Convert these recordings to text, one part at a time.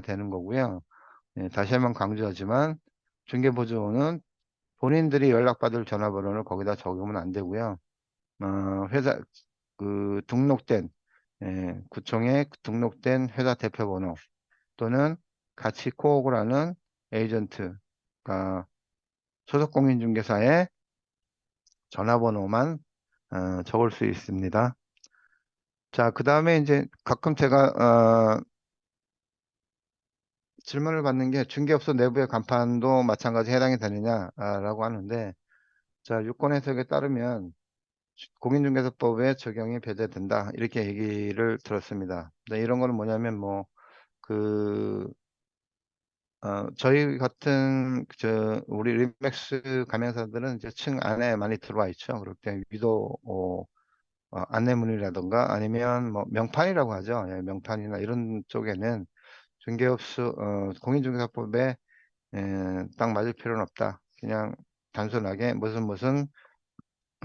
되는 거고요. 예, 다시 한번 강조하지만 중개보조원은 본인들이 연락받을 전화번호를 거기다 적으면 안 되고요. 회사 등록된 구청에 등록된 회사 대표번호 또는 같이 코옥을 하는 에이전트, 그러니까 소속공인중개사의 전화번호만 적을 수 있습니다. 자, 그 다음에 이제 가끔 제가 질문을 받는 게 중개업소 내부의 간판도 마찬가지 해당이 되느냐라고 하는데, 자, 유권 해석에 따르면 공인중개사법에 적용이 배제된다 이렇게 얘기를 들었습니다. 네, 이런 거는 뭐냐면 그 저희 같은 우리 리맥스 가맹사들은 이제 층 안에 많이 들어와 있죠. 그럴 때 위도 안내문이라던가 아니면 뭐 명판이라고 하죠. 예, 명판이나 이런 쪽에는 중개업소 공인중개사법에 딱 맞을 필요는 없다. 그냥 단순하게 무슨 무슨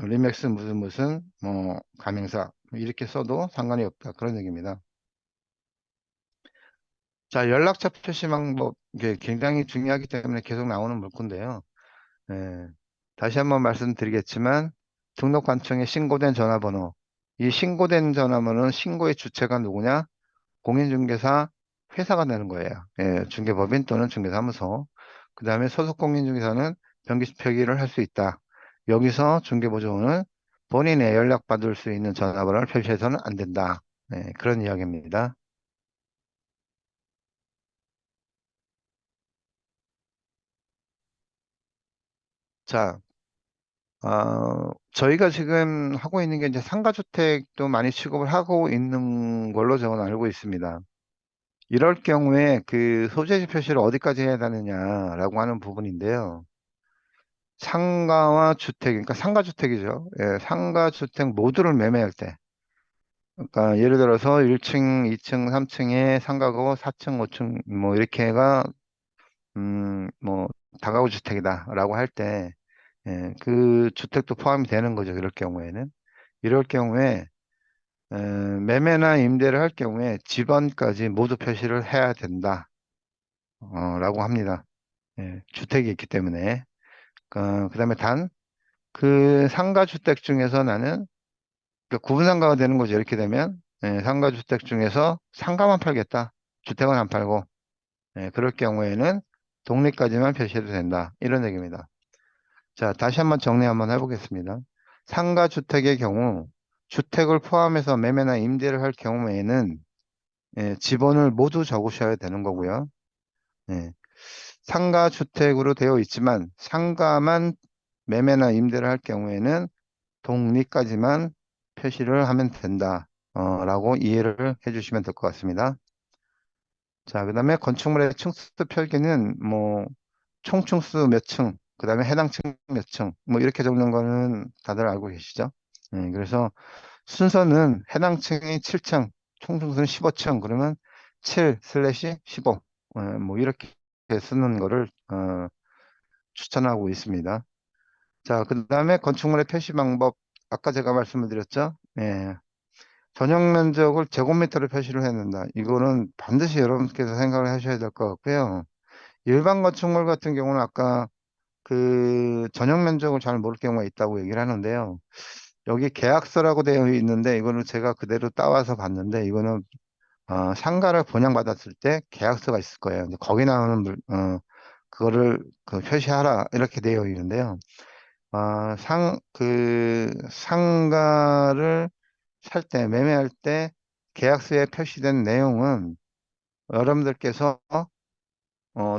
리맥스 무슨 무슨 뭐 가맹사 이렇게 써도 상관이 없다. 그런 얘기입니다. 자, 연락처 표시 방법 이게 굉장히 중요하기 때문에 계속 나오는 문구인데요. 예, 다시 한번 말씀드리겠지만 등록관청에 신고된 전화번호, 이 신고된 전화번호는 신고의 주체가 누구냐? 공인중개사 회사가 되는 거예요. 예, 중개법인 또는 중개사무소. 그 다음에 소속 공인중개사는 변기 표기를 할 수 있다. 여기서 중개보조원은 본인의 연락받을 수 있는 전화번호를 표시해서는 안 된다. 예, 그런 이야기입니다. 자, 저희가 지금 하고 있는 게 이제 상가주택도 많이 취급을 하고 있는 걸로 저는 알고 있습니다. 이럴 경우에 그 소재지 표시를 어디까지 해야 되느냐라고 하는 부분인데요. 상가와 주택, 그러니까 상가주택이죠. 예, 상가주택 모두를 매매할 때. 그러니까 예를 들어서 1층, 2층, 3층에 상가고 4층, 5층 뭐 이렇게가 뭐 다가구 주택이다라고 할 때, 예, 그 주택도 포함이 되는 거죠. 이럴 경우에는. 이럴 경우에 매매나 임대를 할 경우에 집안까지 모두 표시를 해야 된다. 라고 합니다. 예, 주택이 있기 때문에. 그다음에 단 그 상가주택 중에서 나는 구분상가가 되는 거죠. 이렇게 되면 상가주택 중에서 상가만 팔겠다. 주택은 안 팔고 그럴 경우에는 독립까지만 표시해도 된다. 이런 얘기입니다. 자, 다시 한번 정리 한번 해보겠습니다. 상가주택의 경우 주택을 포함해서 매매나 임대를 할 경우에는 지번을 모두 적으셔야 되는 거고요. 예, 상가주택으로 되어 있지만 상가만 매매나 임대를 할 경우에는 독립까지만 표시를 하면 된다. 라고 이해를 해주시면 될 것 같습니다. 자, 그 다음에 건축물의 층수 표기는 뭐 총층수 몇 층, 그 다음에 해당 층 몇 층, 뭐 이렇게 적는 거는 다들 알고 계시죠? 그래서 순서는 해당 층이 7층, 총층수는 15층, 그러면 7/15, 뭐 이렇게 쓰는 거를 추천하고 있습니다. 자, 그 다음에 건축물의 표시 방법, 아까 제가 말씀을 드렸죠? 예, 전용 면적을 제곱미터로 표시를 해야 된다. 이거는 반드시 여러분께서 생각을 하셔야 될 것 같고요. 일반 건축물 같은 경우는 아까 그 전용 면적을 잘 모를 경우가 있다고 얘기를 하는데요. 여기 계약서라고 되어 있는데 이거는 제가 그대로 따와서 봤는데 이거는 상가를 분양받았을 때 계약서가 있을 거예요. 근데 거기 나오는 그거를 표시하라 이렇게 되어 있는데요. 상가를 살 때, 매매할 때 계약서에 표시된 내용은 여러분들께서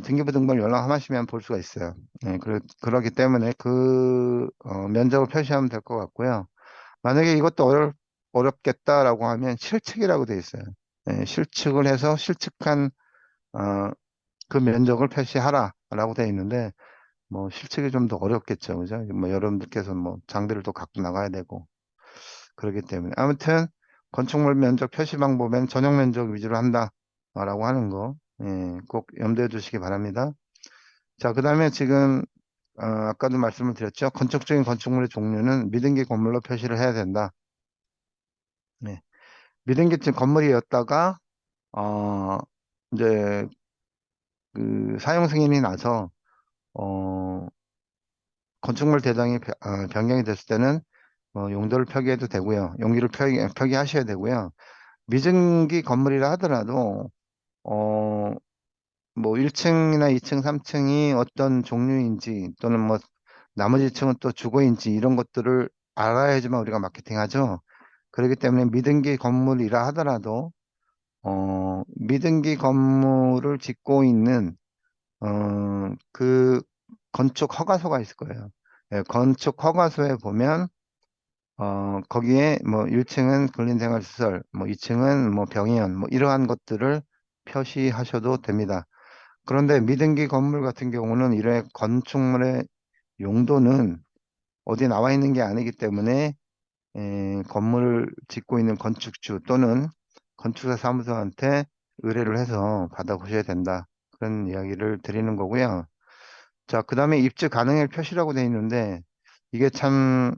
등기부 등본을 열람하시면 볼 수가 있어요. 그러기 때문에 면적을 표시하면 될 것 같고요. 만약에 이것도 어렵겠다라고 하면 실측이라고 되어 있어요. 실측을 해서 실측한 어, 그 면적을 표시하라라고 되어 있는데 뭐 실측이 좀 더 어렵겠죠, 그죠? 뭐 여러분들께서 뭐 장비를 또 갖고 나가야 되고 그렇기 때문에 아무튼 건축물 면적 표시 방법엔 전용 면적 위주로 한다라고 하는 거 꼭 염두에 두시기 바랍니다. 자, 그 다음에 지금 아까도 말씀을 드렸죠. 건축적인 건축물의 종류는 미등기 건물로 표시를 해야 된다. 네. 미등기층 건물이었다가 어, 이제 그 사용 승인이 나서 건축물 대장이 변경이 됐을 때는 용도를 표기해도 되고요. 용기를 표기하셔야 되고요. 미증기 건물이라 하더라도 어, 뭐 1층이나 2층, 3층이 어떤 종류인지 또는 뭐 나머지 층은 또 주거인지 이런 것들을 알아야지만 우리가 마케팅하죠. 그렇기 때문에 미등기 건물이라 하더라도 미등기 건물을 짓고 있는 그 건축 허가소가 있을 거예요. 예, 건축 허가소에 보면 거기에 뭐 1층은 근린생활시설, 뭐 2층은 뭐 병의원, 뭐 이러한 것들을 표시하셔도 됩니다. 그런데 미등기 건물 같은 경우는 이런 건축물의 용도는 어디 나와 있는 게 아니기 때문에 건물을 짓고 있는 건축주 또는 건축사 사무소한테 의뢰를 해서 받아보셔야 된다. 그런 이야기를 드리는 거고요. 자, 그 다음에 입주 가능일 표시라고 돼 있는데 이게 참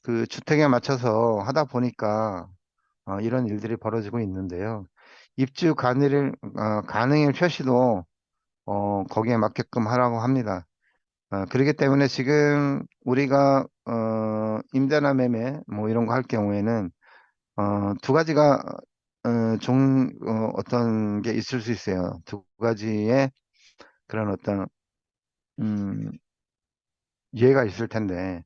그 주택에 맞춰서 하다 보니까 이런 일들이 벌어지고 있는데요. 입주 가능일 표시도 거기에 맞게끔 하라고 합니다. 그렇기 때문에 지금 우리가 임대나 매매 뭐 이런 거 할 경우에는 두 가지가 어떤 게 있을 수 있어요. 두 가지의 그런 어떤 음, 이해가 있을 텐데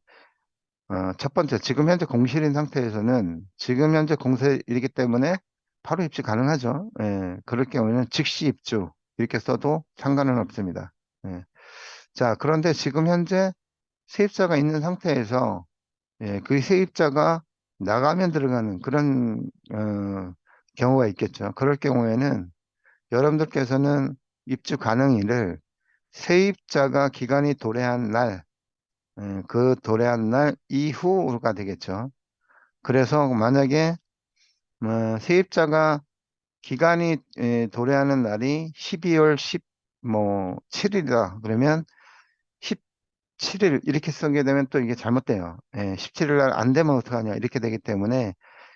첫 번째 지금 현재 공실인 상태에서는 지금 현재 공실이기 때문에 바로 입주 가능하죠. 예, 그럴 경우에는 즉시 입주 이렇게 써도 상관은 없습니다. 예. 자, 그런데 지금 현재 세입자가 있는 상태에서 그 세입자가 나가면 들어가는 그런 경우가 있겠죠. 그럴 경우에는 여러분들께서는 입주 가능일을 세입자가 기간이 도래한 날, 그 도래한 날 이후가 되겠죠. 그래서 만약에 세입자가 기간이 도래하는 날이 12월 10, 뭐 7일이다. 그러면 17일 이렇게 쓰게 되면 또 이게 잘못돼요. 17일 날 안 되면 어떡하냐 이렇게 되기 때문에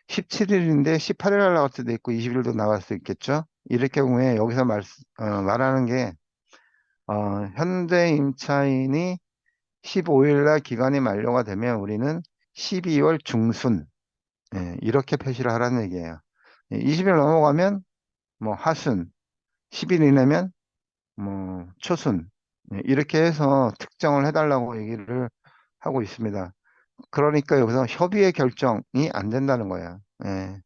17일인데 18일 날 나올 수도 있고 20일도 나갈 수 있겠죠. 이럴 경우에 여기서 말하는 게 현재 임차인이 15일 날 기간이 만료가 되면 우리는 12월 중순 이렇게 표시를 하라는 얘기예요. 20일 넘어가면 뭐 하순, 10일 이내면 뭐 초순 이렇게 해서 특정을 해달라고 얘기를 하고 있습니다. 그러니까 여기서 협의의 결정이 안 된다는 거야. 예.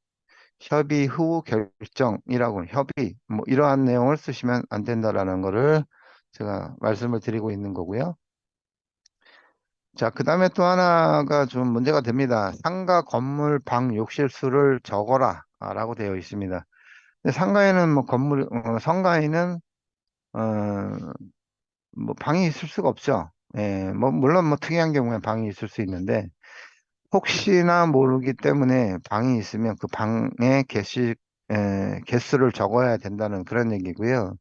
협의 후 결정이라고 협의 뭐 이러한 내용을 쓰시면 안 된다라는 거를 제가 말씀을 드리고 있는 거고요. 자, 그 다음에 또 하나가 좀 문제가 됩니다. 상가 건물 방 욕실 수를 적어라 라고 되어 있습니다. 근데 상가에는 뭐 성가에는 어, 뭐 방이 있을 수가 없죠. 예, 뭐 물론 뭐 특이한 경우에 방이 있을 수 있는데 혹시나 모르기 때문에 방이 있으면 그 방의 개수를 적어야 된다는 그런 얘기고요.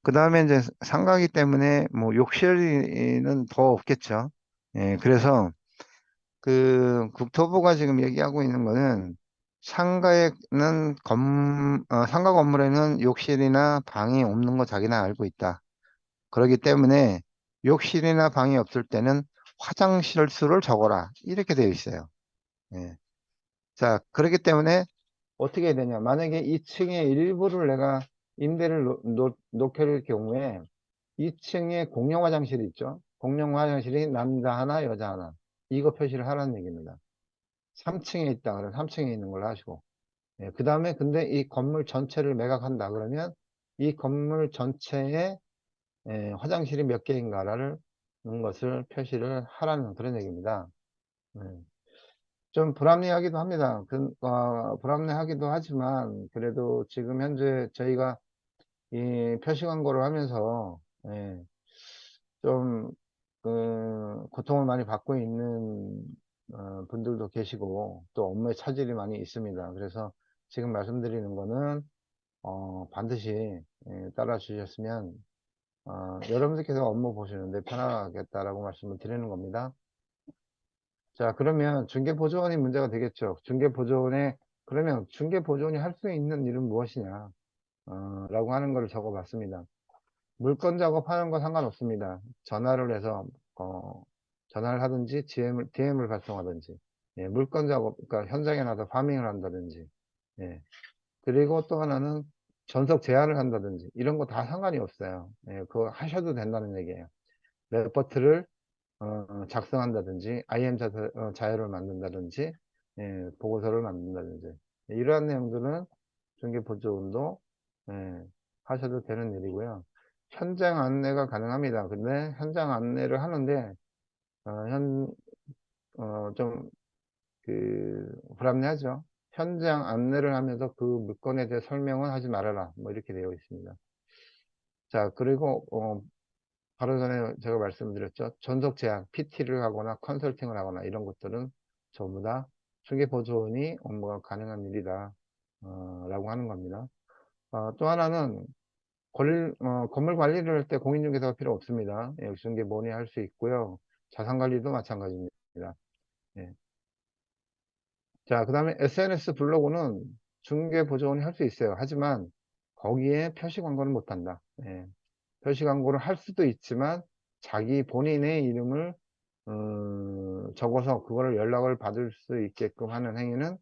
그 다음에 이제 상가기 때문에 뭐 욕실은 더 없겠죠. 예, 그래서 그 국토부가 지금 얘기하고 있는 거는 상가 건물에는 욕실이나 방이 없는 거 자기는 알고 있다. 그렇기 때문에 욕실이나 방이 없을 때는 화장실 수를 적어라. 이렇게 되어 있어요. 예. 자, 그렇기 때문에 어떻게 해야 되냐. 만약에 2층의 일부를 내가 임대를 놓을 경우에 2층에 공용 화장실이 있죠. 공용 화장실이 남자 하나, 여자 하나. 이거 표시를 하라는 얘기입니다. 3층에 있다. 그러면 3층에 있는 걸로 하시고. 그 다음에 근데 이 건물 전체를 매각한다. 그러면 이 건물 전체에 화장실이 몇 개인가를 는 것을 표시를 하라는 그런 얘기입니다. 네. 좀 불합리하기도 합니다. 불합리하기도 하지만 그래도 지금 현재 저희가 이 표시 광고를 하면서 좀 고통을 많이 받고 있는 분들도 계시고 또 업무에 차질이 많이 있습니다. 그래서 지금 말씀드리는 거는 반드시 따라 주셨으면 여러분들께서 업무 보시는데 편하겠다라고 말씀을 드리는 겁니다. 자, 그러면 중개보조원이 문제가 되겠죠. 그러면 중개보조원이 할 수 있는 일은 무엇이냐, 라고 하는 걸 적어 봤습니다. 물건 작업하는 건 상관없습니다. 전화를 해서, 전화를 하든지 DM을 발송하든지, 예, 물건 작업, 그러니까 현장에 나서 파밍을 한다든지, 예. 그리고 또 하나는 전속 제한을 한다든지, 이런 거 다 상관이 없어요. 예, 그거 하셔도 된다는 얘기예요. 레포트를 작성한다든지, 자료를 만든다든지, 예, 보고서를 만든다든지, 이러한 내용들은 중개보조원도 예, 하셔도 되는 일이고요. 현장 안내가 가능합니다. 근데 현장 안내를 하는데 어, 현, 좀 불합리하죠. 현장 안내를 하면서 그 물건에 대해 설명은 하지 말아라. 뭐 이렇게 되어 있습니다. 자, 그리고 바로 전에 제가 말씀드렸죠. 전속 제한, PT를 하거나 컨설팅을 하거나 이런 것들은 전부 다 중개보조원이 업무가 가능한 일이다. 라고 하는 겁니다. 또 하나는 건물 관리를 할 때 공인중개사가 필요 없습니다. 예, 중개본이 할 수 있고요. 자산관리도 마찬가지입니다. 예. 자, 그 다음에 SNS 블로그는 중개보조원이 할 수 있어요. 하지만 거기에 표시 광고는 못한다. 예. 표시 광고를 할 수도 있지만 자기 본인의 이름을 적어서 그거를 연락을 받을 수 있게끔 하는 행위는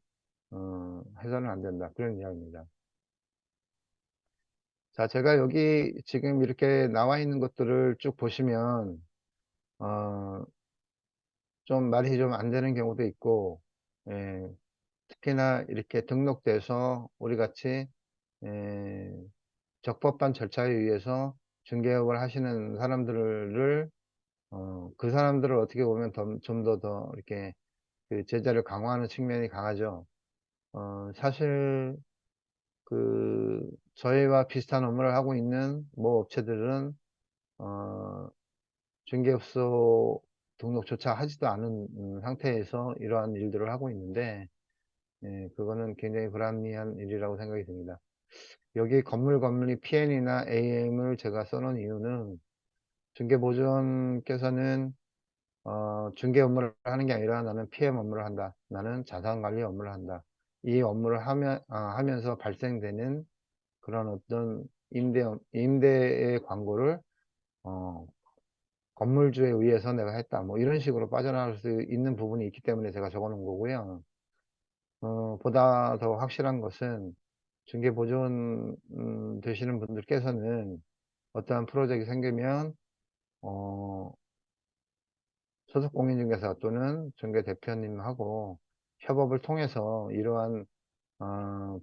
해서는 안 된다. 그런 이야기입니다. 자, 제가 여기 지금 이렇게 나와 있는 것들을 쭉 보시면 어, 좀 말이 좀 안 되는 경우도 있고, 예, 특히나 이렇게 등록돼서 우리 같이 예, 적법한 절차에 의해서 중개업을 하시는 사람들을 그 사람들을 어떻게 보면 좀 더 이렇게 그 제재를 강화하는 측면이 강하죠. 사실 저희와 비슷한 업무를 하고 있는 모 업체들은 어, 중개업소 등록조차 하지도 않은 상태에서 이러한 일들을 하고 있는데, 예, 그거는 굉장히 불합리한 일이라고 생각이 듭니다. 여기 건물이 PN이나 AM을 제가 써놓은 이유는 중개보조원께서는 중개 업무를 하는 게 아니라 나는 PM 업무를 한다. 나는 자산관리 업무를 한다. 이 업무를 하면서 발생되는 그런 어떤 임대의 광고를 어, 건물주에 의해서 내가 했다. 뭐 이런 식으로 빠져나갈 수 있는 부분이 있기 때문에 제가 적어 놓은 거고요. 보다 더 확실한 것은 중개보조원 되시는 분들께서는 어떠한 프로젝트가 생기면 어, 소속공인중개사 또는 중개대표님하고 협업을 통해서 이러한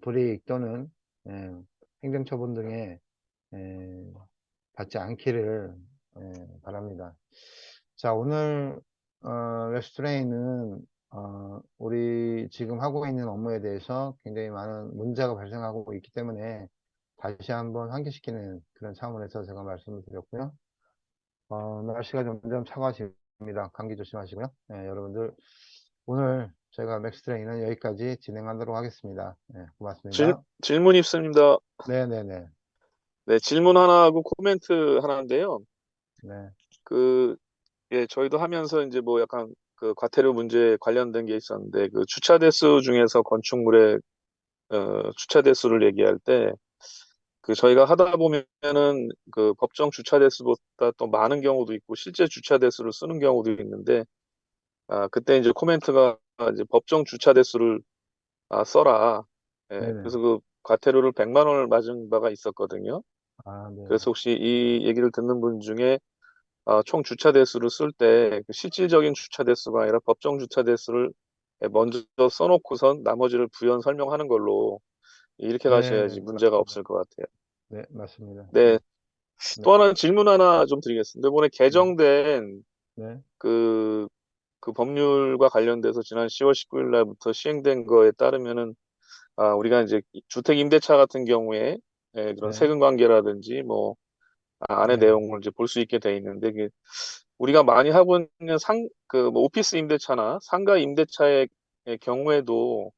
불이익 또는 예, 행정처분 등에 예, 받지 않기를 바랍니다. 자, 오늘 렉스트레이는 우리 지금 하고 있는 업무에 대해서 굉장히 많은 문제가 발생하고 있기 때문에 다시 한번 환기시키는 그런 차원에서 제가 말씀을 드렸고요. 날씨가 점점 차가워집니다. 감기 조심하시고요. 네, 여러분들 오늘 제가 맥스트레이는 여기까지 진행하도록 하겠습니다. 네, 고맙습니다. 질문 있습니다. 네네네. 네, 질문 하나 하고 코멘트 하나인데요. 네, 그, 예, 저희도 하면서 이제 뭐 약간 그 과태료 문제 관련된 게 있었는데, 그 주차 대수 중에서 건축물의 주차 대수를 얘기할 때, 그 저희가 하다 보면은 그 법정 주차 대수보다 또 많은 경우도 있고, 실제 주차 대수를 쓰는 경우도 있는데, 그때 이제 코멘트가 이제 법정 주차 대수를 써라. 예, 네네. 그래서 그 과태료를 100만 원을 맞은 바가 있었거든요. 아, 네. 그래서 혹시 이 얘기를 듣는 분 중에 총 주차 대수를 쓸 때 실질적인 주차 대수가 아니라 법정 주차 대수를 먼저 써놓고선 나머지를 부연 설명하는 걸로 이렇게 네, 가셔야지 문제가 맞습니다. 없을 것 같아요. 네, 맞습니다. 네, 네, 네, 또 하나 질문 하나 좀 드리겠습니다. 이번에 네, 개정된 네, 그, 그 법률과 관련돼서 지난 10월 19일 날부터 시행된 거에 따르면은 우리가 이제 주택 임대차 같은 경우에 그런 네, 세금 관계라든지 뭐 안의 네, 내용을 이제 볼 수 있게 돼 있는데 우리가 많이 하고 있는 뭐 오피스 임대차나 상가 임대차의 경우에도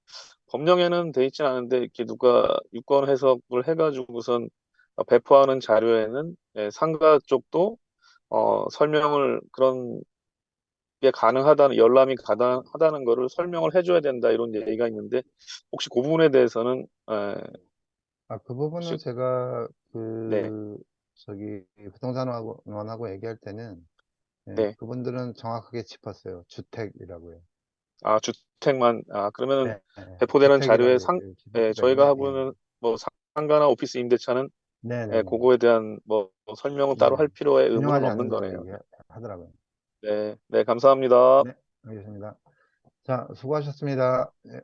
법령에는 돼 있진 않은데 이렇게 누가 유권 해석을 해가지고선 배포하는 자료에는 상가 쪽도 설명을 그런 게 가능하다는 열람이 가능하다는 거를 설명을 해줘야 된다 이런 얘기가 있는데 혹시 그 부분에 대해서는 그 부분은 혹시 제가 네, 저기 부동산원하고 얘기할 때는 예, 네. 그분들은 정확하게 짚었어요. 주택이라고요. 아, 주택만, 그러면은 네, 네. 배포되는 자료에 주택이라고 얘기를 예, 짚었기 저희가 때문에 예. 하고는 뭐 상가나 오피스 임대차는 예, 네네네. 그거에 대한 뭐 설명은 따로 네. 할 필요의 의무는 중요하지 없는 않는다고 거네요. 얘기하더라고요. 네, 네, 감사합니다. 네, 알겠습니다. 자, 수고하셨습니다. 예.